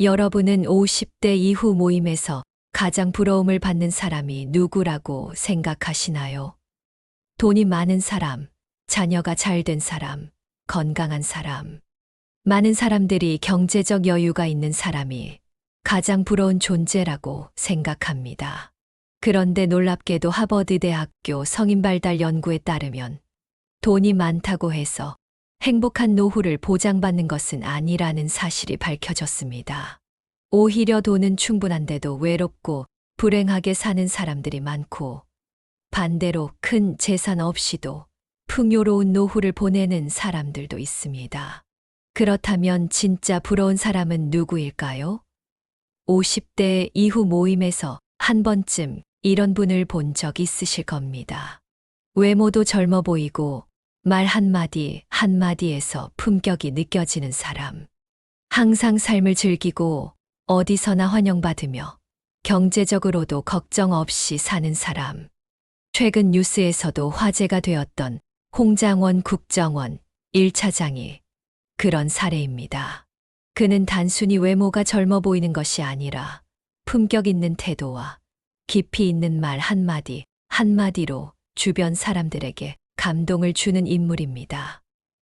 여러분은 50대 이후 모임에서 가장 부러움을 받는 사람이 누구라고 생각하시나요? 돈이 많은 사람, 자녀가 잘 된 사람, 건강한 사람. 많은 사람들이 경제적 여유가 있는 사람이 가장 부러운 존재라고 생각합니다. 그런데 놀랍게도 하버드 대학교 성인발달 연구에 따르면 돈이 많다고 해서 행복한 노후를 보장받는 것은 아니라는 사실이 밝혀졌습니다. 오히려 돈은 충분한데도 외롭고 불행하게 사는 사람들이 많고, 반대로 큰 재산 없이도 풍요로운 노후를 보내는 사람들도 있습니다. 그렇다면 진짜 부러운 사람은 누구일까요? 50대 이후 모임에서 한 번쯤 이런 분을 본 적 있으실 겁니다. 외모도 젊어 보이고 말 한마디에서 품격이 느껴지는 사람. 항상 삶을 즐기고 어디서나 환영받으며 경제적으로도 걱정 없이 사는 사람. 최근 뉴스에서도 화제가 되었던 홍장원 국정원 1차장이 그런 사례입니다. 그는 단순히 외모가 젊어 보이는 것이 아니라 품격 있는 태도와 깊이 있는 말 한마디로 주변 사람들에게 감동을 주는 인물입니다.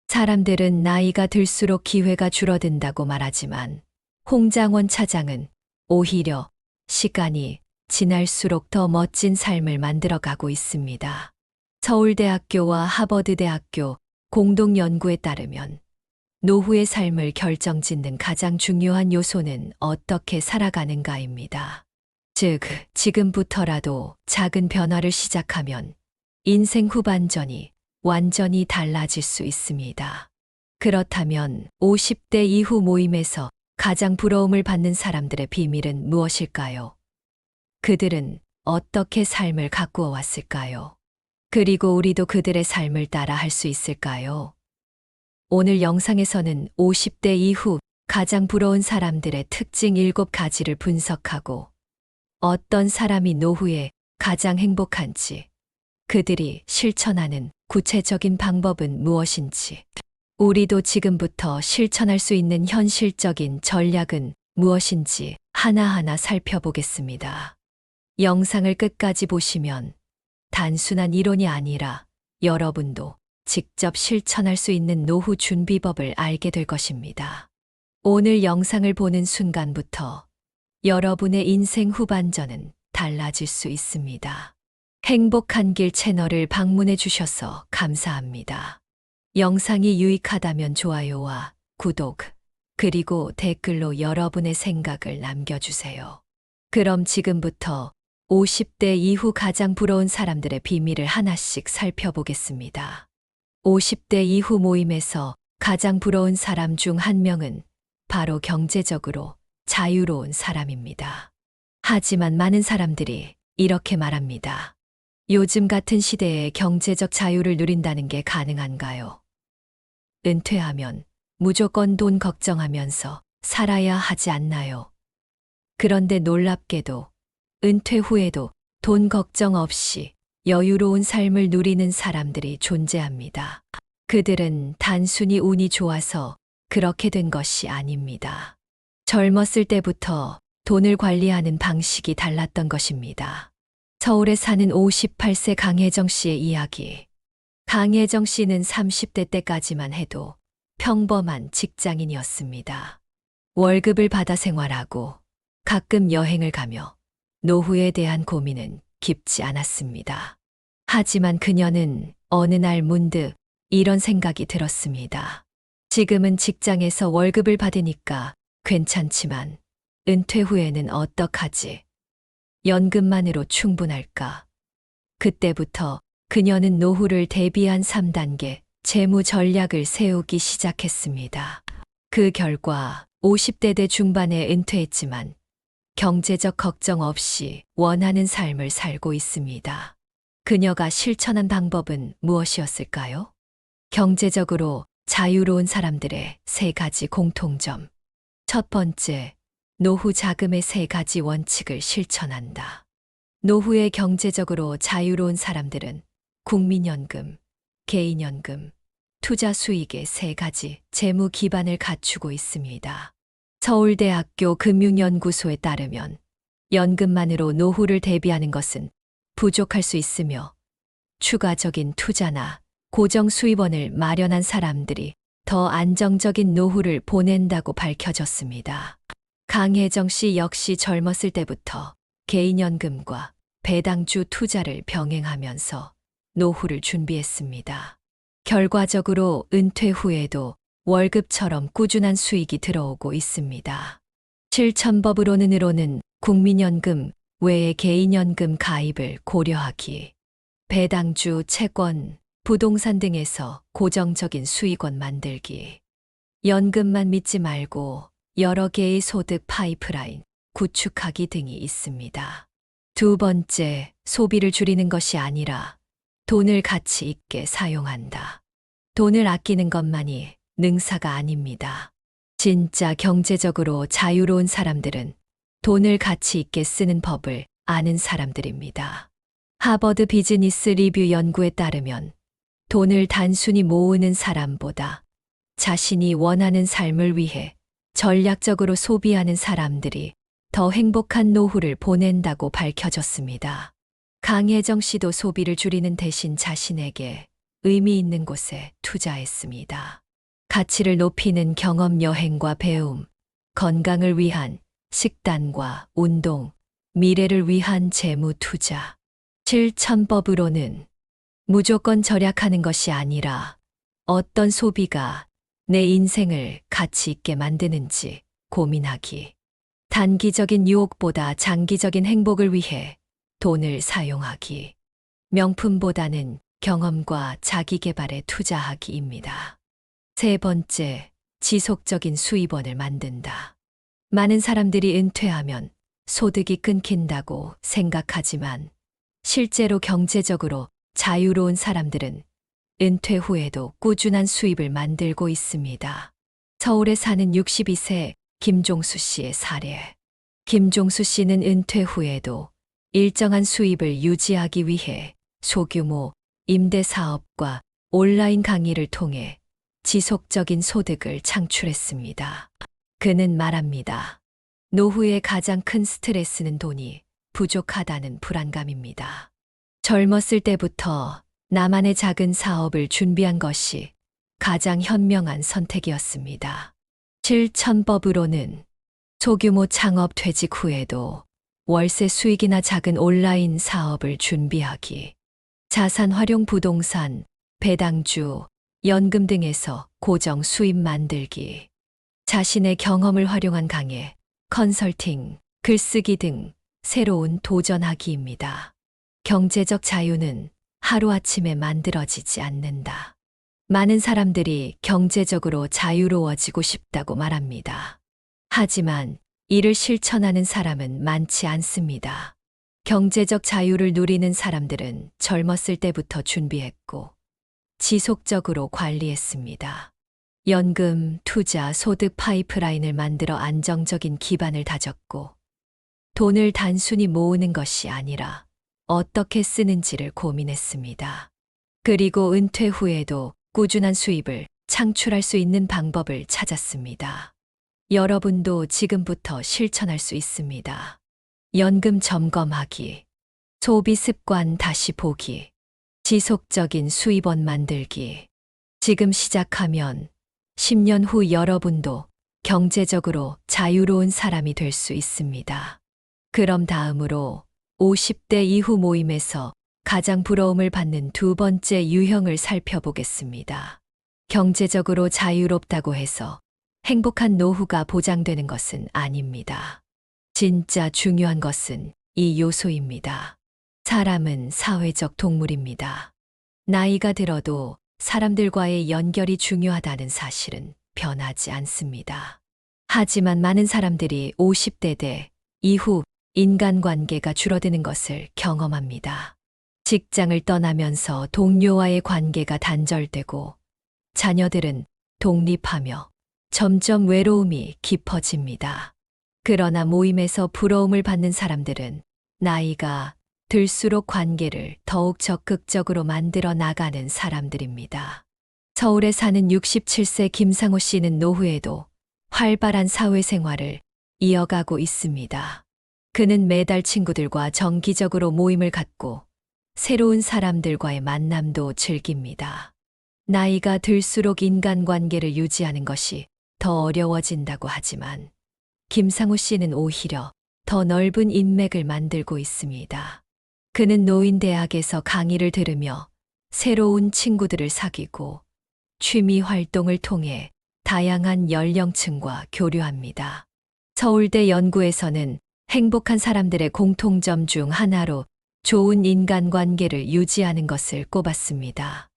사람들은 나이가 들수록 기회가 줄어든다고 말하지만 홍장원 차장은 오히려 시간이 지날수록 더 멋진 삶을 만들어가고 있습니다. 서울대학교와 하버드대학교 공동 연구에 따르면 노후의 삶을 결정짓는 가장 중요한 요소는 어떻게 살아가는가입니다. 즉, 지금부터라도 작은 변화를 시작하면 인생 후반전이 완전히 달라질 수 있습니다. 그렇다면 50대 이후 모임에서 가장 부러움을 받는 사람들의 비밀은 무엇일까요? 그들은 어떻게 삶을 가꾸어 왔을까요? 그리고 우리도 그들의 삶을 따라 할 수 있을까요? 오늘 영상에서는 50대 이후 가장 부러운 사람들의 특징 7가지를 분석하고 어떤 사람이 노후에 가장 행복한지, 그들이 실천하는 구체적인 방법은 무엇인지, 우리도 지금부터 실천할 수 있는 현실적인 전략은 무엇인지 하나하나 살펴보겠습니다. 영상을 끝까지 보시면 단순한 이론이 아니라 여러분도 직접 실천할 수 있는 노후 준비법을 알게 될 것입니다. 오늘 영상을 보는 순간부터 여러분의 인생 후반전은 달라질 수 있습니다. 행복한 길 채널을 방문해 주셔서 감사합니다. 영상이 유익하다면 좋아요와 구독, 그리고 댓글로 여러분의 생각을 남겨주세요. 그럼 지금부터 50대 이후 가장 부러운 사람들의 비밀을 하나씩 살펴보겠습니다. 50대 이후 모임에서 가장 부러운 사람 중 한 명은 바로 경제적으로 자유로운 사람입니다. 하지만 많은 사람들이 이렇게 말합니다. 요즘 같은 시대에 경제적 자유를 누린다는 게 가능한가요? 은퇴하면 무조건 돈 걱정하면서 살아야 하지 않나요? 그런데 놀랍게도 은퇴 후에도 돈 걱정 없이 여유로운 삶을 누리는 사람들이 존재합니다. 그들은 단순히 운이 좋아서 그렇게 된 것이 아닙니다. 젊었을 때부터 돈을 관리하는 방식이 달랐던 것입니다. 서울에 사는 58세 강혜정 씨의 이야기. 강혜정 씨는 30대 때까지만 해도 평범한 직장인이었습니다. 월급을 받아 생활하고 가끔 여행을 가며 노후에 대한 고민은 깊지 않았습니다. 하지만 그녀는 어느 날 문득 이런 생각이 들었습니다. 지금은 직장에서 월급을 받으니까 괜찮지만 은퇴 후에는 어떡하지? 연금만으로 충분할까? 그때부터 그녀는 노후를 대비한 3단계 재무 전략을 세우기 시작했습니다. 그 결과 50대 중반에 은퇴했지만 경제적 걱정 없이 원하는 삶을 살고 있습니다. 그녀가 실천한 방법은 무엇이었을까요? 경제적으로 자유로운 사람들의 3가지 공통점. 첫 번째, 노후 자금의 3가지 원칙을 실천한다. 노후에 경제적으로 자유로운 사람들은 국민연금, 개인연금, 투자 수익의 3가지 재무 기반을 갖추고 있습니다. 서울대학교 금융연구소에 따르면 연금만으로 노후를 대비하는 것은 부족할 수 있으며 추가적인 투자나 고정 수입원을 마련한 사람들이 더 안정적인 노후를 보낸다고 밝혀졌습니다. 강혜정 씨 역시 젊었을 때부터 개인연금과 배당주 투자를 병행하면서 노후를 준비했습니다. 결과적으로 은퇴 후에도 월급처럼 꾸준한 수익이 들어오고 있습니다. 실천법으로는 국민연금 외에 개인연금 가입을 고려하기, 배당주, 채권, 부동산 등에서 고정적인 수익원 만들기, 연금만 믿지 말고 여러 개의 소득 파이프라인 구축하기 등이 있습니다. 두 번째, 소비를 줄이는 것이 아니라 돈을 가치 있게 사용한다. 돈을 아끼는 것만이 능사가 아닙니다. 진짜 경제적으로 자유로운 사람들은 돈을 가치 있게 쓰는 법을 아는 사람들입니다. 하버드 비즈니스 리뷰 연구에 따르면 돈을 단순히 모으는 사람보다 자신이 원하는 삶을 위해 전략적으로 소비하는 사람들이 더 행복한 노후를 보낸다고 밝혀졌습니다. 강혜정 씨도 소비를 줄이는 대신 자신에게 의미 있는 곳에 투자했습니다. 가치를 높이는 경험, 여행과 배움, 건강을 위한 식단과 운동, 미래를 위한 재무 투자. 실천법으로는 무조건 절약하는 것이 아니라 어떤 소비가 내 인생을 가치 있게 만드는지 고민하기. 단기적인 유혹보다 장기적인 행복을 위해 돈을 사용하기. 명품보다는 경험과 자기 개발에 투자하기입니다. 세 번째, 지속적인 수입원을 만든다. 많은 사람들이 은퇴하면 소득이 끊긴다고 생각하지만 실제로 경제적으로 자유로운 사람들은 은퇴 후에도 꾸준한 수입을 만들고 있습니다. 서울에 사는 62세 김종수 씨의 사례. 김종수 씨는 은퇴 후에도 일정한 수입을 유지하기 위해 소규모 임대 사업과 온라인 강의를 통해 지속적인 소득을 창출했습니다. 그는 말합니다. 노후의 가장 큰 스트레스는 돈이 부족하다는 불안감입니다. 젊었을 때부터 나만의 작은 사업을 준비한 것이 가장 현명한 선택이었습니다. 실천법으로는 소규모 창업 퇴직 후에도 월세 수익이나 작은 온라인 사업을 준비하기, 자산 활용 부동산, 배당주, 연금 등에서 고정 수입 만들기, 자신의 경험을 활용한 강의, 컨설팅, 글쓰기 등 새로운 도전하기입니다. 경제적 자유는 하루아침에 만들어지지 않는다. 많은 사람들이 경제적으로 자유로워지고 싶다고 말합니다. 하지만 이를 실천하는 사람은 많지 않습니다. 경제적 자유를 누리는 사람들은 젊었을 때부터 준비했고 지속적으로 관리했습니다. 연금, 투자, 소득 파이프라인을 만들어 안정적인 기반을 다졌고 돈을 단순히 모으는 것이 아니라 어떻게 쓰는지를 고민했습니다. 그리고 은퇴 후에도 꾸준한 수입을 창출할 수 있는 방법을 찾았습니다. 여러분도 지금부터 실천할 수 있습니다. 연금 점검하기, 소비 습관 다시 보기, 지속적인 수입원 만들기. 지금 시작하면 10년 후 여러분도 경제적으로 자유로운 사람이 될 수 있습니다. 그럼 다음으로 50대 이후 모임에서 가장 부러움을 받는 두 번째 유형을 살펴보겠습니다. 경제적으로 자유롭다고 해서 행복한 노후가 보장되는 것은 아닙니다. 진짜 중요한 것은 이 요소입니다. 사람은 사회적 동물입니다. 나이가 들어도 사람들과의 연결이 중요하다는 사실은 변하지 않습니다. 하지만 많은 사람들이 50대 대 이후 인간관계가 줄어드는 것을 경험합니다. 직장을 떠나면서 동료와의 관계가 단절되고 자녀들은 독립하며 점점 외로움이 깊어집니다. 그러나 모임에서 부러움을 받는 사람들은 나이가 들수록 관계를 더욱 적극적으로 만들어 나가는 사람들입니다. 서울에 사는 67세 김상호 씨는 노후에도 활발한 사회생활을 이어가고 있습니다. 그는 매달 친구들과 정기적으로 모임을 갖고 새로운 사람들과의 만남도 즐깁니다. 나이가 들수록 인간관계를 유지하는 것이 더 어려워진다고 하지만 김상우 씨는 오히려 더 넓은 인맥을 만들고 있습니다. 그는 노인대학에서 강의를 들으며 새로운 친구들을 사귀고 취미 활동을 통해 다양한 연령층과 교류합니다. 서울대 연구에서는 행복한 사람들의 공통점 중 하나로 좋은 인간관계를 유지하는 것을 꼽았습니다.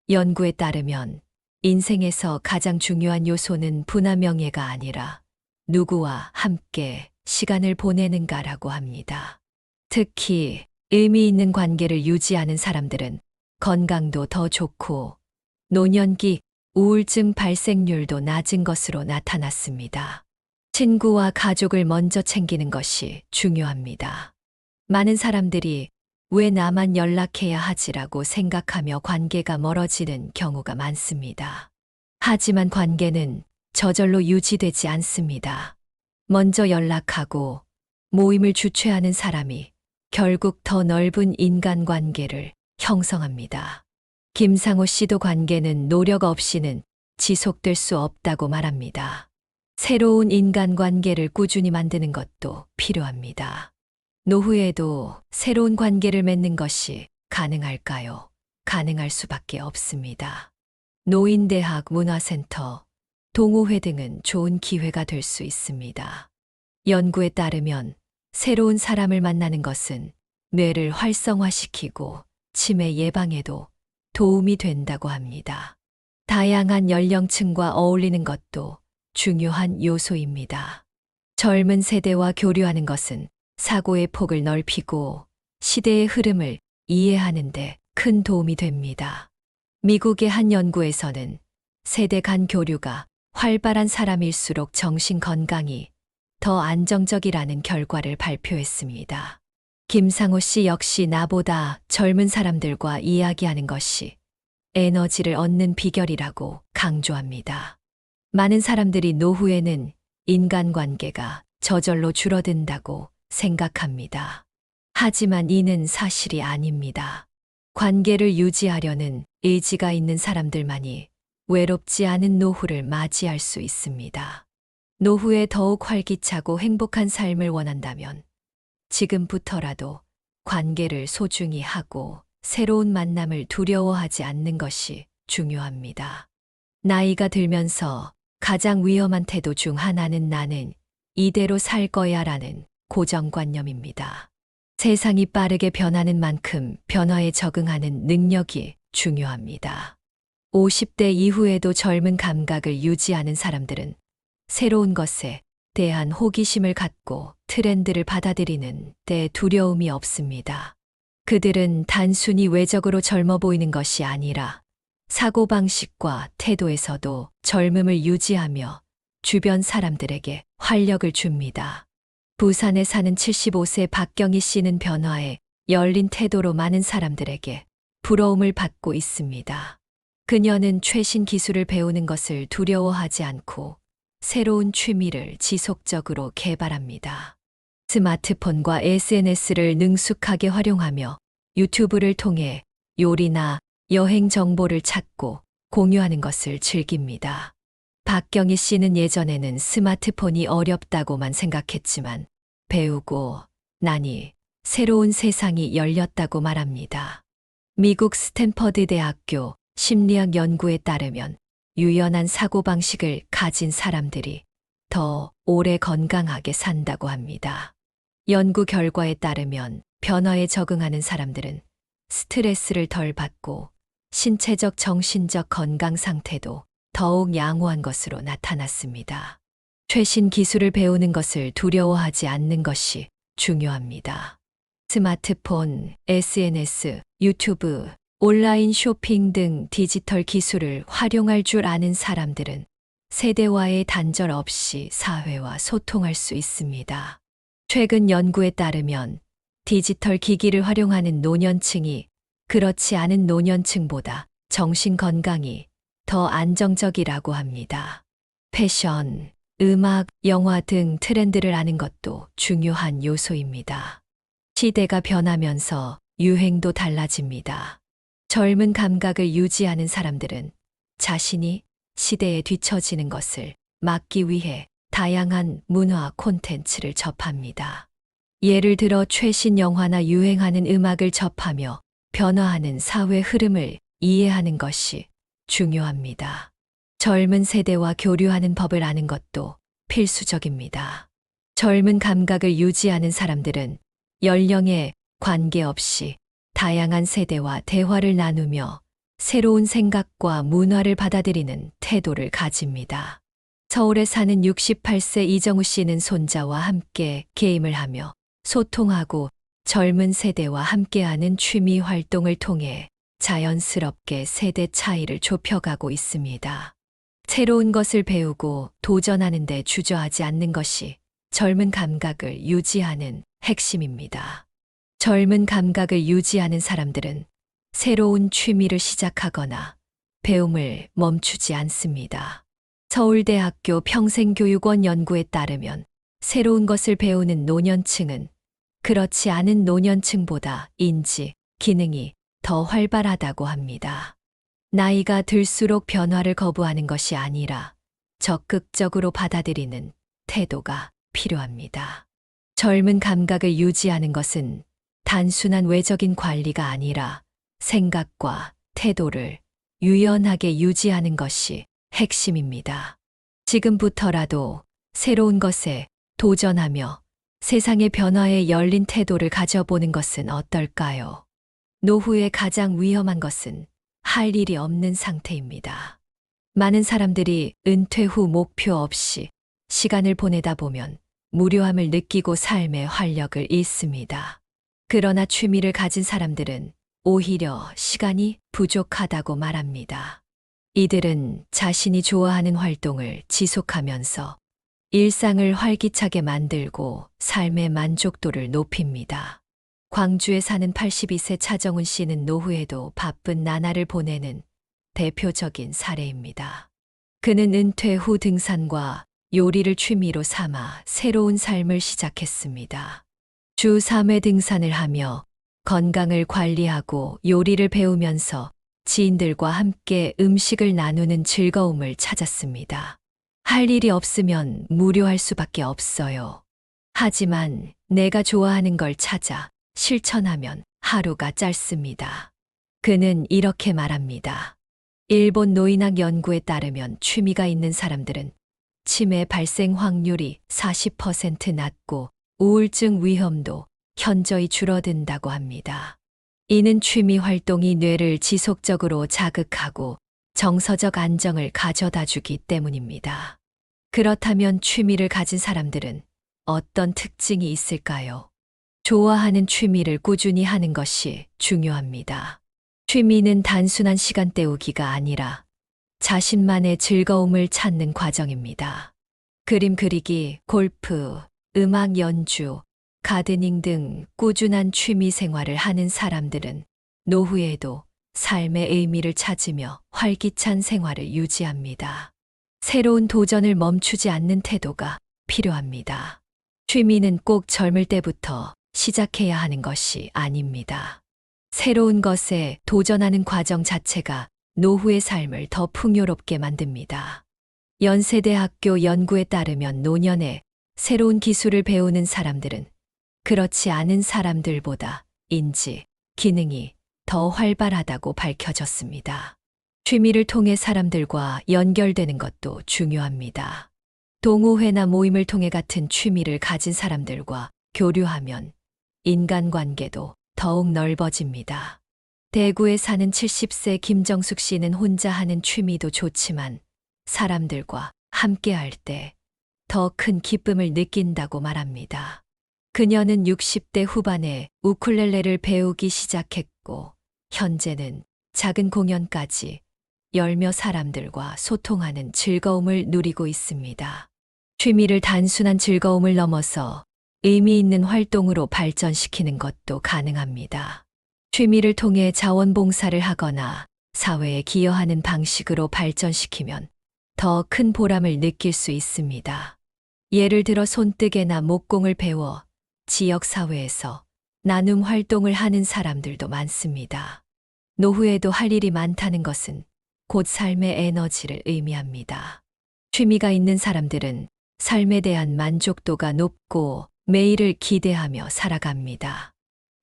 연구에 따르면 인생에서 가장 중요한 요소는 부나 명예가 아니라 누구와 함께 시간을 보내는가라고 합니다. 특히 의미 있는 관계를 유지하는 사람들은 건강도 더 좋고 노년기 우울증 발생률도 낮은 것으로 나타났습니다. 친구와 가족을 먼저 챙기는 것이 중요합니다. 많은 사람들이 왜 나만 연락해야 하지라고 생각하며 관계가 멀어지는 경우가 많습니다. 하지만 관계는 저절로 유지되지 않습니다. 먼저 연락하고 모임을 주최하는 사람이 결국 더 넓은 인간관계를 형성합니다. 김상우 씨도 관계는 노력 없이는 지속될 수 없다고 말합니다. 새로운 인간관계를 꾸준히 만드는 것도 필요합니다. 노후에도 새로운 관계를 맺는 것이 가능할까요? 가능할 수밖에 없습니다. 노인대학 문화센터, 동호회 등은 좋은 기회가 될 수 있습니다. 연구에 따르면 새로운 사람을 만나는 것은 뇌를 활성화시키고 치매 예방에도 도움이 된다고 합니다. 다양한 연령층과 어울리는 것도 중요한 요소입니다. 젊은 세대와 교류하는 것은 사고의 폭을 넓히고 시대의 흐름을 이해하는 데 큰 도움이 됩니다. 미국의 한 연구에서는 세대 간 교류가 활발한 사람일수록 정신 건강이 더 안정적이라는 결과를 발표했습니다. 김상우 씨 역시 나보다 젊은 사람들과 이야기하는 것이 에너지를 얻는 비결이라고 강조합니다. 많은 사람들이 노후에는 인간관계가 저절로 줄어든다고 생각합니다. 하지만 이는 사실이 아닙니다. 관계를 유지하려는 의지가 있는 사람들만이 외롭지 않은 노후를 맞이할 수 있습니다. 노후에 더욱 활기차고 행복한 삶을 원한다면 지금부터라도 관계를 소중히 하고 새로운 만남을 두려워하지 않는 것이 중요합니다. 나이가 들면서 가장 위험한 태도 중 하나는 나는 이대로 살 거야 라는 고정관념입니다. 세상이 빠르게 변하는 만큼 변화에 적응하는 능력이 중요합니다. 50대 이후에도 젊은 감각을 유지하는 사람들은 새로운 것에 대한 호기심을 갖고 트렌드를 받아들이는 데 두려움이 없습니다. 그들은 단순히 외적으로 젊어 보이는 것이 아니라 사고방식과 태도에서도 젊음을 유지하며 주변 사람들에게 활력을 줍니다. 부산에 사는 75세 박경희 씨는 변화에 열린 태도로 많은 사람들에게 부러움을 받고 있습니다. 그녀는 최신 기술을 배우는 것을 두려워하지 않고 새로운 취미를 지속적으로 개발합니다. 스마트폰과 SNS를 능숙하게 활용하며 유튜브를 통해 요리나 여행 정보를 찾고 공유하는 것을 즐깁니다. 박경희 씨는 예전에는 스마트폰이 어렵다고만 생각했지만 배우고 나니 새로운 세상이 열렸다고 말합니다. 미국 스탠퍼드 대학교 심리학 연구에 따르면 유연한 사고방식을 가진 사람들이 더 오래 건강하게 산다고 합니다. 연구 결과에 따르면 변화에 적응하는 사람들은 스트레스를 덜 받고 신체적 정신적 건강 상태도 더욱 양호한 것으로 나타났습니다. 최신 기술을 배우는 것을 두려워하지 않는 것이 중요합니다. 스마트폰, SNS, 유튜브, 온라인 쇼핑 등 디지털 기술을 활용할 줄 아는 사람들은 세대와의 단절 없이 사회와 소통할 수 있습니다. 최근 연구에 따르면 디지털 기기를 활용하는 노년층이 그렇지 않은 노년층보다 정신 건강이 더 안정적이라고 합니다. 패션, 음악, 영화 등 트렌드를 아는 것도 중요한 요소입니다. 시대가 변하면서 유행도 달라집니다. 젊은 감각을 유지하는 사람들은 자신이 시대에 뒤처지는 것을 막기 위해 다양한 문화 콘텐츠를 접합니다. 예를 들어 최신 영화나 유행하는 음악을 접하며 변화하는 사회 흐름을 이해하는 것이 중요합니다. 젊은 세대와 교류하는 법을 아는 것도 필수적입니다. 젊은 감각을 유지하는 사람들은 연령에 관계없이 다양한 세대와 대화를 나누며 새로운 생각과 문화를 받아들이는 태도를 가집니다. 서울에 사는 68세 이정우 씨는 손자와 함께 게임을 하며 소통하고 젊은 세대와 함께하는 취미 활동을 통해 자연스럽게 세대 차이를 좁혀가고 있습니다. 새로운 것을 배우고 도전하는 데 주저하지 않는 것이 젊은 감각을 유지하는 핵심입니다. 젊은 감각을 유지하는 사람들은 새로운 취미를 시작하거나 배움을 멈추지 않습니다. 서울대학교 평생교육원 연구에 따르면 새로운 것을 배우는 노년층은 그렇지 않은 노년층보다 인지, 기능이 더 활발하다고 합니다. 나이가 들수록 변화를 거부하는 것이 아니라 적극적으로 받아들이는 태도가 필요합니다. 젊은 감각을 유지하는 것은 단순한 외적인 관리가 아니라 생각과 태도를 유연하게 유지하는 것이 핵심입니다. 지금부터라도 새로운 것에 도전하며 세상의 변화에 열린 태도를 가져보는 것은 어떨까요? 노후에 가장 위험한 것은 할 일이 없는 상태입니다. 많은 사람들이 은퇴 후 목표 없이 시간을 보내다 보면 무료함을 느끼고 삶의 활력을 잃습니다. 그러나 취미를 가진 사람들은 오히려 시간이 부족하다고 말합니다. 이들은 자신이 좋아하는 활동을 지속하면서 일상을 활기차게 만들고 삶의 만족도를 높입니다. 광주에 사는 82세 차정훈 씨는 노후에도 바쁜 나날을 보내는 대표적인 사례입니다. 그는 은퇴 후 등산과 요리를 취미로 삼아 새로운 삶을 시작했습니다. 주 3회 등산을 하며 건강을 관리하고 요리를 배우면서 지인들과 함께 음식을 나누는 즐거움을 찾았습니다. 할 일이 없으면 무료할 수밖에 없어요. 하지만 내가 좋아하는 걸 찾아 실천하면 하루가 짧습니다. 그는 이렇게 말합니다. 일본 노인학 연구에 따르면 취미가 있는 사람들은 치매 발생 확률이 40% 낮고 우울증 위험도 현저히 줄어든다고 합니다. 이는 취미 활동이 뇌를 지속적으로 자극하고 정서적 안정을 가져다 주기 때문입니다. 그렇다면 취미를 가진 사람들은 어떤 특징이 있을까요? 좋아하는 취미를 꾸준히 하는 것이 중요합니다. 취미는 단순한 시간 때우기가 아니라 자신만의 즐거움을 찾는 과정입니다. 그림 그리기, 골프, 음악 연주, 가드닝 등 꾸준한 취미 생활을 하는 사람들은 노후에도 삶의 의미를 찾으며 활기찬 생활을 유지합니다. 새로운 도전을 멈추지 않는 태도가 필요합니다. 취미는 꼭 젊을 때부터 시작해야 하는 것이 아닙니다. 새로운 것에 도전하는 과정 자체가 노후의 삶을 더 풍요롭게 만듭니다. 연세대학교 연구에 따르면 노년에 새로운 기술을 배우는 사람들은 그렇지 않은 사람들보다 인지, 기능이 더 활발하다고 밝혀졌습니다. 취미를 통해 사람들과 연결되는 것도 중요합니다. 동호회나 모임을 통해 같은 취미를 가진 사람들과 교류하면 인간관계도 더욱 넓어집니다. 대구에 사는 70세 김정숙 씨는 혼자 하는 취미도 좋지만 사람들과 함께할 때 더 큰 기쁨을 느낀다고 말합니다. 그녀는 60대 후반에 우쿨렐레를 배우기 시작했고 현재는 작은 공연까지 열며 사람들과 소통하는 즐거움을 누리고 있습니다. 취미를 단순한 즐거움을 넘어서 의미 있는 활동으로 발전시키는 것도 가능합니다. 취미를 통해 자원봉사를 하거나 사회에 기여하는 방식으로 발전시키면 더 큰 보람을 느낄 수 있습니다. 예를 들어 손뜨개나 목공을 배워 지역사회에서 나눔 활동을 하는 사람들도 많습니다. 노후에도 할 일이 많다는 것은 곧 삶의 에너지를 의미합니다. 취미가 있는 사람들은 삶에 대한 만족도가 높고 매일을 기대하며 살아갑니다.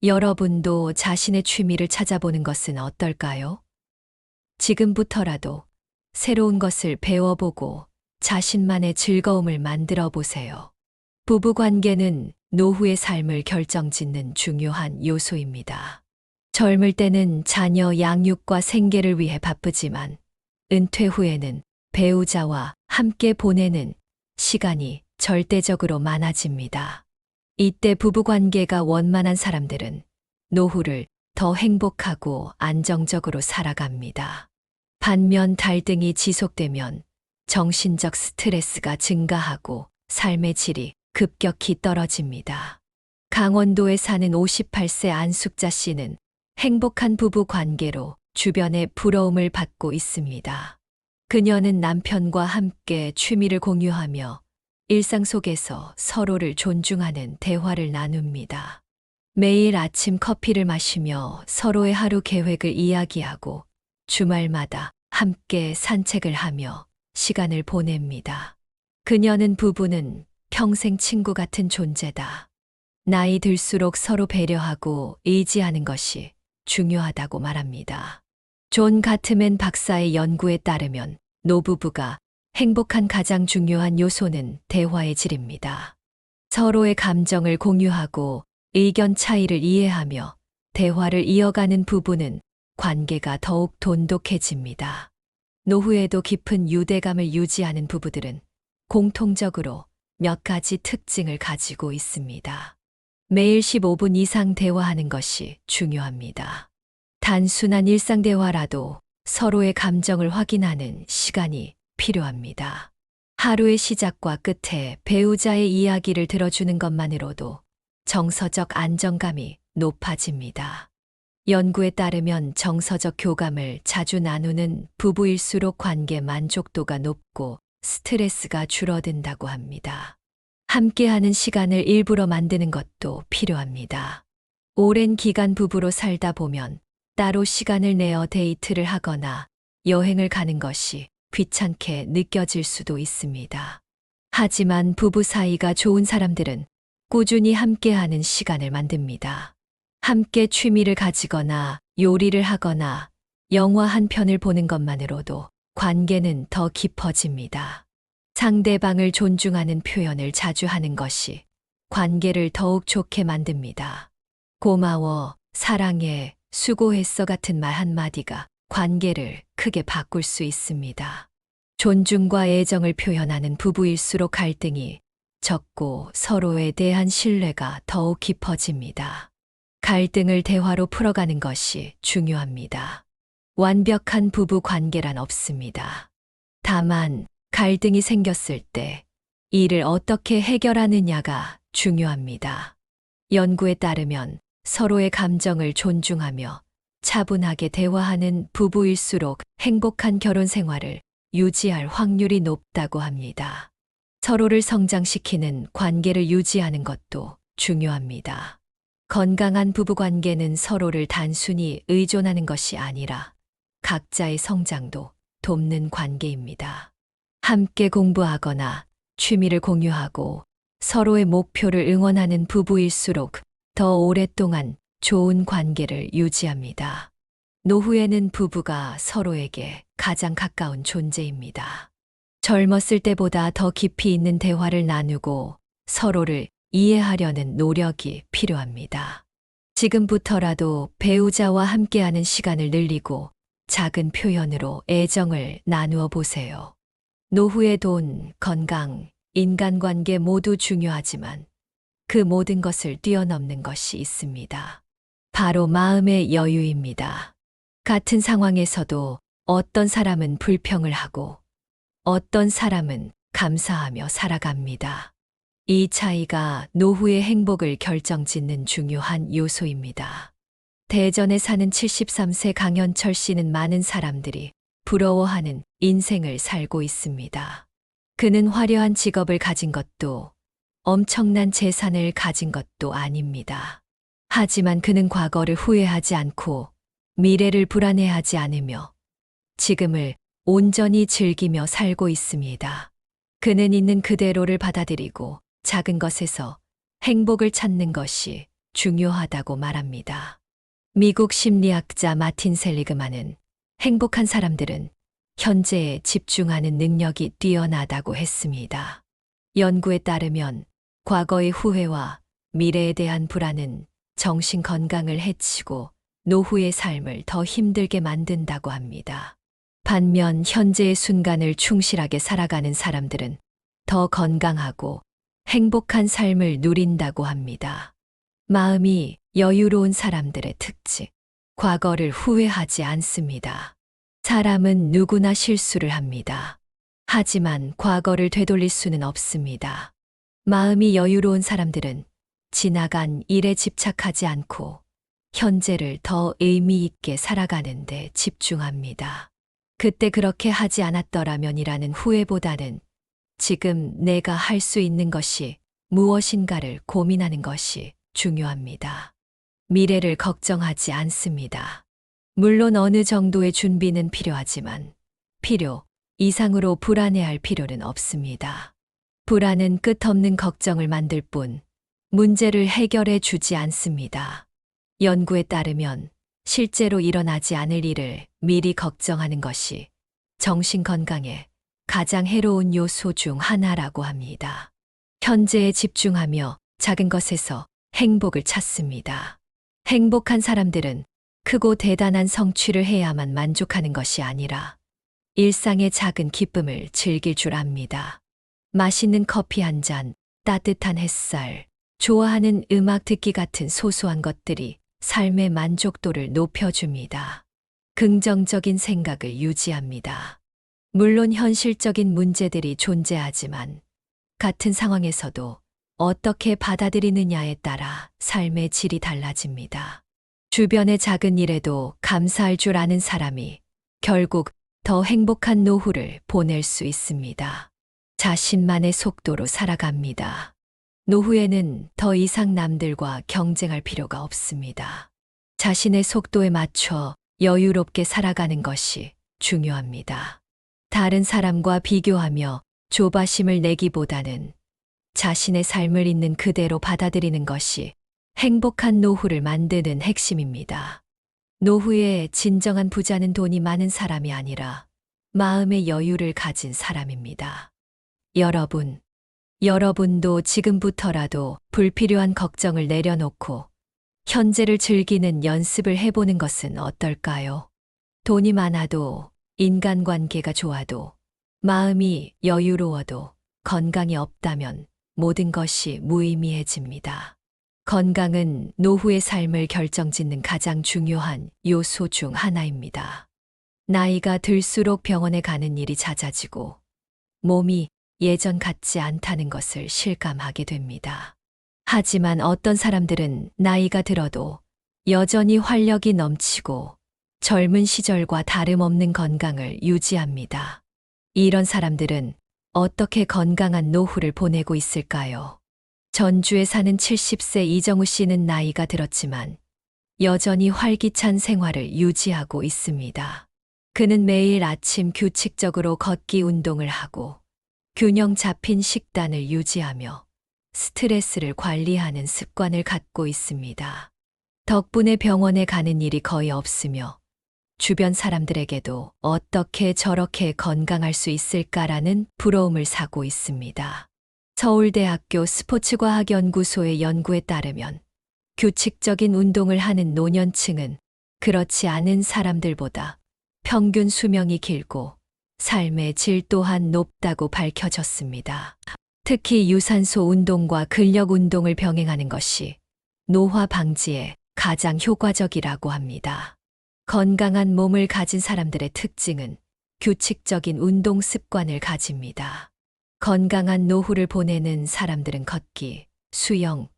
여러분도 자신의 취미를 찾아보는 것은 어떨까요? 지금부터라도 새로운 것을 배워보고 자신만의 즐거움을 만들어 보세요. 부부 관계는 노후의 삶을 결정짓는 중요한 요소입니다. 젊을 때는 자녀 양육과 생계를 위해 바쁘지만 은퇴 후에는 배우자와 함께 보내는 시간이 절대적으로 많아집니다. 이때 부부 관계가 원만한 사람들은 노후를 더 행복하고 안정적으로 살아갑니다. 반면 갈등이 지속되면 정신적 스트레스가 증가하고 삶의 질이 급격히 떨어집니다. 강원도에 사는 58세 안숙자 씨는 행복한 부부 관계로 주변의 부러움을 받고 있습니다. 그녀는 남편과 함께 취미를 공유하며 일상 속에서 서로를 존중하는 대화를 나눕니다. 매일 아침 커피를 마시며 서로의 하루 계획을 이야기하고 주말마다 함께 산책을 하며 시간을 보냅니다. 그녀는 부부는 평생 친구 같은 존재다. 나이 들수록 서로 배려하고 의지하는 것이 중요하다고 말합니다. 존 가트맨 박사의 연구에 따르면 노부부가 행복한 가장 중요한 요소는 대화의 질입니다. 서로의 감정을 공유하고 의견 차이를 이해하며 대화를 이어가는 부부는 관계가 더욱 돈독해집니다. 노후에도 깊은 유대감을 유지하는 부부들은 공통적으로 몇 가지 특징을 가지고 있습니다. 매일 15분 이상 대화하는 것이 중요합니다. 단순한 일상 대화라도 서로의 감정을 확인하는 시간이 필요합니다. 하루의 시작과 끝에 배우자의 이야기를 들어주는 것만으로도 정서적 안정감이 높아집니다. 연구에 따르면 정서적 교감을 자주 나누는 부부일수록 관계 만족도가 높고 스트레스가 줄어든다고 합니다. 함께하는 시간을 일부러 만드는 것도 필요합니다. 오랜 기간 부부로 살다 보면 따로 시간을 내어 데이트를 하거나 여행을 가는 것이 귀찮게 느껴질 수도 있습니다. 하지만 부부 사이가 좋은 사람들은 꾸준히 함께하는 시간을 만듭니다. 함께 취미를 가지거나 요리를 하거나 영화 한 편을 보는 것만으로도 관계는 더 깊어집니다. 상대방을 존중하는 표현을 자주 하는 것이 관계를 더욱 좋게 만듭니다. 고마워, 사랑해, 수고했어 같은 말 한마디가 관계를 크게 바꿀 수 있습니다. 존중과 애정을 표현하는 부부일수록 갈등이 적고 서로에 대한 신뢰가 더욱 깊어집니다. 갈등을 대화로 풀어가는 것이 중요합니다. 완벽한 부부 관계란 없습니다. 다만 갈등이 생겼을 때 이를 어떻게 해결하느냐가 중요합니다. 연구에 따르면 서로의 감정을 존중하며 차분하게 대화하는 부부일수록 행복한 결혼 생활을 유지할 확률이 높다고 합니다. 서로를 성장시키는 관계를 유지하는 것도 중요합니다. 건강한 부부관계는 서로를 단순히 의존하는 것이 아니라 각자의 성장도 돕는 관계입니다. 함께 공부하거나 취미를 공유하고 서로의 목표를 응원하는 부부일수록 더 오랫동안 좋은 관계를 유지합니다. 노후에는 부부가 서로에게 가장 가까운 존재입니다. 젊었을 때보다 더 깊이 있는 대화를 나누고 서로를 이해하려는 노력이 필요합니다. 지금부터라도 배우자와 함께하는 시간을 늘리고 작은 표현으로 애정을 나누어 보세요. 노후의 돈, 건강, 인간관계 모두 중요하지만 그 모든 것을 뛰어넘는 것이 있습니다. 바로 마음의 여유입니다. 같은 상황에서도 어떤 사람은 불평을 하고 어떤 사람은 감사하며 살아갑니다. 이 차이가 노후의 행복을 결정짓는 중요한 요소입니다. 대전에 사는 73세 강현철 씨는 많은 사람들이 부러워하는 인생을 살고 있습니다. 그는 화려한 직업을 가진 것도 엄청난 재산을 가진 것도 아닙니다. 하지만 그는 과거를 후회하지 않고 미래를 불안해하지 않으며 지금을 온전히 즐기며 살고 있습니다. 그는 있는 그대로를 받아들이고 작은 것에서 행복을 찾는 것이 중요하다고 말합니다. 미국 심리학자 마틴 셀리그만은 행복한 사람들은 현재에 집중하는 능력이 뛰어나다고 했습니다. 연구에 따르면 과거의 후회와 미래에 대한 불안은 정신 건강을 해치고 노후의 삶을 더 힘들게 만든다고 합니다. 반면 현재의 순간을 충실하게 살아가는 사람들은 더 건강하고 행복한 삶을 누린다고 합니다. 마음이 여유로운 사람들의 특징. 과거를 후회하지 않습니다. 사람은 누구나 실수를 합니다. 하지만 과거를 되돌릴 수는 없습니다. 마음이 여유로운 사람들은 지나간 일에 집착하지 않고 현재를 더 의미 있게 살아가는 데 집중합니다. 그때 그렇게 하지 않았더라면이라는 후회보다는 지금 내가 할 수 있는 것이 무엇인가를 고민하는 것이 중요합니다. 미래를 걱정하지 않습니다. 물론 어느 정도의 준비는 필요하지만 필요 이상으로 불안해할 필요는 없습니다. 불안은 끝없는 걱정을 만들 뿐 문제를 해결해 주지 않습니다. 연구에 따르면 실제로 일어나지 않을 일을 미리 걱정하는 것이 정신 건강에 가장 해로운 요소 중 하나라고 합니다. 현재에 집중하며 작은 것에서 행복을 찾습니다. 행복한 사람들은 크고 대단한 성취를 해야만 만족하는 것이 아니라 일상의 작은 기쁨을 즐길 줄 압니다. 맛있는 커피 한 잔, 따뜻한 햇살, 좋아하는 음악 듣기 같은 소소한 것들이 삶의 만족도를 높여줍니다. 긍정적인 생각을 유지합니다. 물론 현실적인 문제들이 존재하지만 같은 상황에서도 어떻게 받아들이느냐에 따라 삶의 질이 달라집니다. 주변의 작은 일에도 감사할 줄 아는 사람이 결국 더 행복한 노후를 보낼 수 있습니다. 자신만의 속도로 살아갑니다. 노후에는 더 이상 남들과 경쟁할 필요가 없습니다. 자신의 속도에 맞춰 여유롭게 살아가는 것이 중요합니다. 다른 사람과 비교하며 조바심을 내기보다는 자신의 삶을 있는 그대로 받아들이는 것이 행복한 노후를 만드는 핵심입니다. 노후의 진정한 부자는 돈이 많은 사람이 아니라 마음의 여유를 가진 사람입니다. 여러분도 지금부터라도 불필요한 걱정을 내려놓고 현재를 즐기는 연습을 해보는 것은 어떨까요? 돈이 많아도, 인간관계가 좋아도, 마음이 여유로워도 건강이 없다면 모든 것이 무의미해집니다. 건강은 노후의 삶을 결정짓는 가장 중요한 요소 중 하나입니다. 나이가 들수록 병원에 가는 일이 잦아지고 몸이 예전 같지 않다는 것을 실감하게 됩니다. 하지만 어떤 사람들은 나이가 들어도 여전히 활력이 넘치고 젊은 시절과 다름없는 건강을 유지합니다. 이런 사람들은 어떻게 건강한 노후를 보내고 있을까요? 전주에 사는 70세 이정우 씨는 나이가 들었지만 여전히 활기찬 생활을 유지하고 있습니다. 그는 매일 아침 규칙적으로 걷기 운동을 하고 균형 잡힌 식단을 유지하며 스트레스를 관리하는 습관을 갖고 있습니다. 덕분에 병원에 가는 일이 거의 없으며 주변 사람들에게도 어떻게 저렇게 건강할 수 있을까라는 부러움을 사고 있습니다. 서울대학교 스포츠과학연구소의 연구에 따르면 규칙적인 운동을 하는 노년층은 그렇지 않은 사람들보다 평균 수명이 길고 삶의 질 또한 높다고 밝혀졌습니다. 특히 유산소 운동과 근력 운동을 병행하는 것이 노화 방지에 가장 효과적이라고 합니다. 건강한 몸을 가진 사람들의 특징은 규칙적인 운동 습관을 가집니다. 건강한 노후를 보내는 사람들은 걷기, 수영,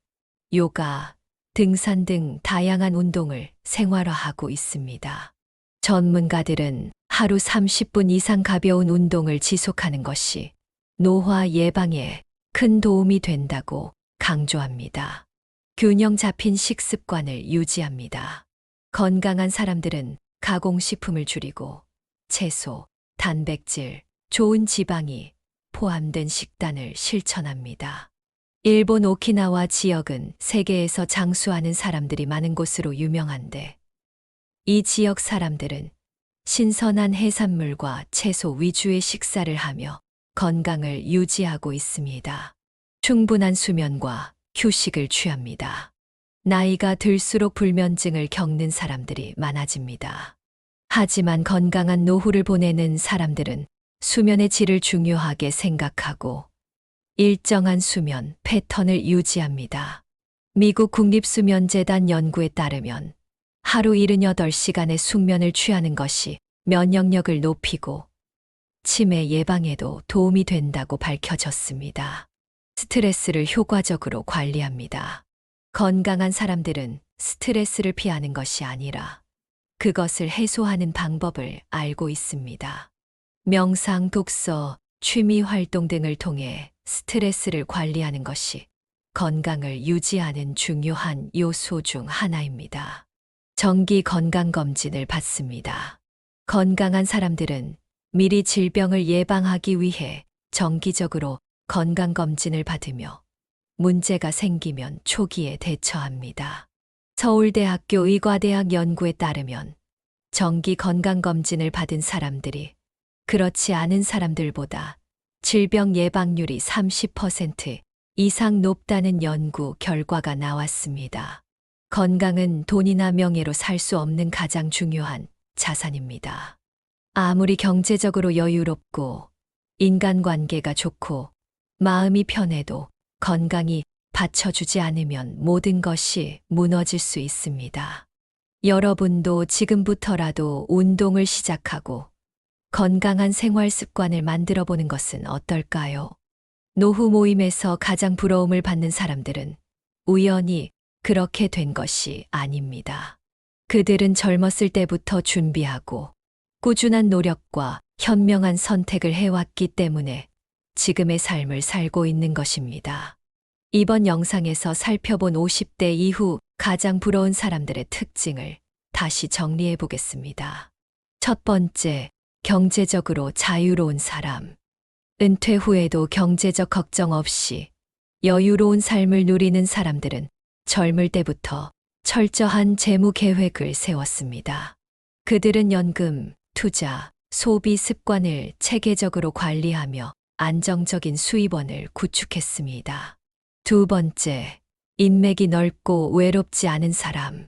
요가, 등산 등 다양한 운동을 생활화하고 있습니다. 전문가들은 하루 30분 이상 가벼운 운동을 지속하는 것이 노화 예방에 큰 도움이 된다고 강조합니다. 균형 잡힌 식습관을 유지합니다. 건강한 사람들은 가공식품을 줄이고 채소, 단백질, 좋은 지방이 포함된 식단을 실천합니다. 일본 오키나와 지역은 세계에서 장수하는 사람들이 많은 곳으로 유명한데, 이 지역 사람들은 신선한 해산물과 채소 위주의 식사를 하며 건강을 유지하고 있습니다. 충분한 수면과 휴식을 취합니다. 나이가 들수록 불면증을 겪는 사람들이 많아집니다. 하지만 건강한 노후를 보내는 사람들은 수면의 질을 중요하게 생각하고 일정한 수면 패턴을 유지합니다. 미국 국립수면재단 연구에 따르면 하루 78시간의 숙면을 취하는 것이 면역력을 높이고 치매 예방에도 도움이 된다고 밝혀졌습니다. 스트레스를 효과적으로 관리합니다. 건강한 사람들은 스트레스를 피하는 것이 아니라 그것을 해소하는 방법을 알고 있습니다. 명상, 독서, 취미 활동 등을 통해 스트레스를 관리하는 것이 건강을 유지하는 중요한 요소 중 하나입니다. 정기 건강검진을 받습니다. 건강한 사람들은 미리 질병을 예방하기 위해 정기적으로 건강검진을 받으며 문제가 생기면 초기에 대처합니다. 서울대학교 의과대학 연구에 따르면 정기 건강검진을 받은 사람들이 그렇지 않은 사람들보다 질병 예방률이 30% 이상 높다는 연구 결과가 나왔습니다. 건강은 돈이나 명예로 살 수 없는 가장 중요한 자산입니다. 아무리 경제적으로 여유롭고 인간관계가 좋고 마음이 편해도 건강이 받쳐주지 않으면 모든 것이 무너질 수 있습니다. 여러분도 지금부터라도 운동을 시작하고 건강한 생활 습관을 만들어 보는 것은 어떨까요? 노후 모임에서 가장 부러움을 받는 사람들은 우연히 그렇게 된 것이 아닙니다. 그들은 젊었을 때부터 준비하고 꾸준한 노력과 현명한 선택을 해왔기 때문에 지금의 삶을 살고 있는 것입니다. 이번 영상에서 살펴본 50대 이후 가장 부러운 사람들의 특징을 다시 정리해 보겠습니다. 첫 번째, 경제적으로 자유로운 사람. 은퇴 후에도 경제적 걱정 없이 여유로운 삶을 누리는 사람들은 젊을 때부터 철저한 재무 계획을 세웠습니다. 그들은 연금, 투자, 소비 습관을 체계적으로 관리하며 안정적인 수입원을 구축했습니다. 두 번째, 인맥이 넓고 외롭지 않은 사람.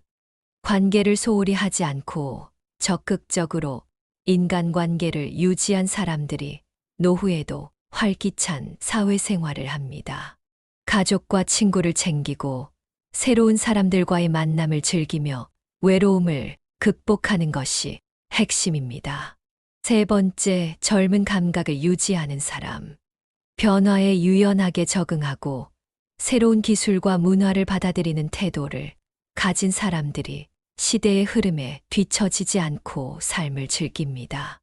관계를 소홀히 하지 않고 적극적으로 인간관계를 유지한 사람들이 노후에도 활기찬 사회생활을 합니다. 가족과 친구를 챙기고 새로운 사람들과의 만남을 즐기며 외로움을 극복하는 것이 핵심입니다. 세 번째, 젊은 감각을 유지하는 사람. 변화에 유연하게 적응하고 새로운 기술과 문화를 받아들이는 태도를 가진 사람들이 시대의 흐름에 뒤처지지 않고 삶을 즐깁니다.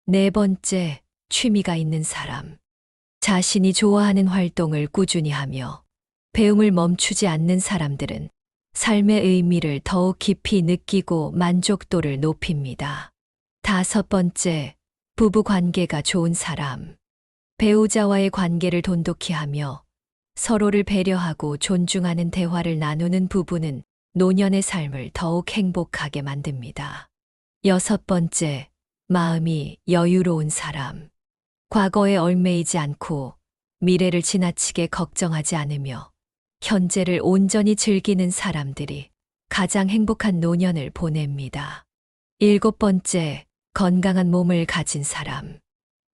네 번째, 취미가 있는 사람. 자신이 좋아하는 활동을 꾸준히 하며 배움을 멈추지 않는 사람들은 삶의 의미를 더욱 깊이 느끼고 만족도를 높입니다. 다섯 번째, 부부 관계가 좋은 사람. 배우자와의 관계를 돈독히 하며 서로를 배려하고 존중하는 대화를 나누는 부부는 노년의 삶을 더욱 행복하게 만듭니다. 여섯 번째, 마음이 여유로운 사람. 과거에 얽매이지 않고 미래를 지나치게 걱정하지 않으며 현재를 온전히 즐기는 사람들이 가장 행복한 노년을 보냅니다. 일곱 번째, 건강한 몸을 가진 사람.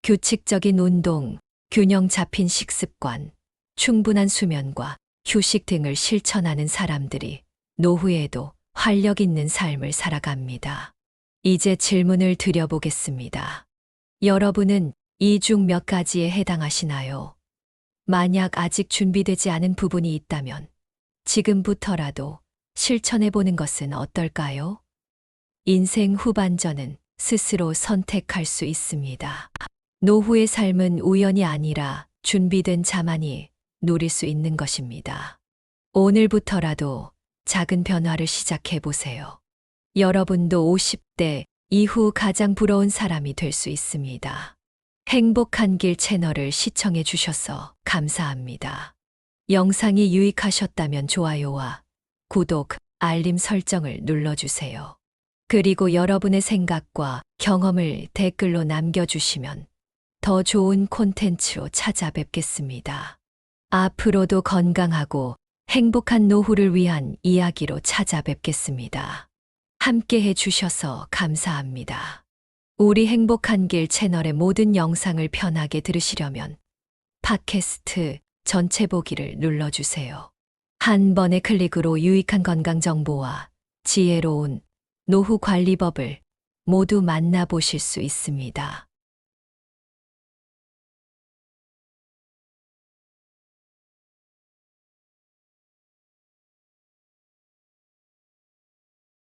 규칙적인 운동, 균형 잡힌 식습관, 충분한 수면과 휴식 등을 실천하는 사람들이 노후에도 활력 있는 삶을 살아갑니다. 이제 질문을 드려보겠습니다. 여러분은 이 중 몇 가지에 해당하시나요? 만약 아직 준비되지 않은 부분이 있다면 지금부터라도 실천해보는 것은 어떨까요? 인생 후반전은 스스로 선택할 수 있습니다. 노후의 삶은 우연이 아니라 준비된 자만이 누릴 수 있는 것입니다. 오늘부터라도 작은 변화를 시작해 보세요. 여러분도 50대 이후 가장 부러운 사람이 될 수 있습니다. 행복한 길 채널을 시청해 주셔서 감사합니다. 영상이 유익하셨다면 좋아요와 구독, 알림 설정을 눌러주세요. 그리고 여러분의 생각과 경험을 댓글로 남겨주시면 더 좋은 콘텐츠로 찾아뵙겠습니다. 앞으로도 건강하고 행복한 노후를 위한 이야기로 찾아뵙겠습니다. 함께 해주셔서 감사합니다. 우리 행복한 길 채널의 모든 영상을 편하게 들으시려면 팟캐스트 전체 보기를 눌러주세요. 한 번의 클릭으로 유익한 건강 정보와 지혜로운 노후 관리법을 모두 만나보실 수 있습니다.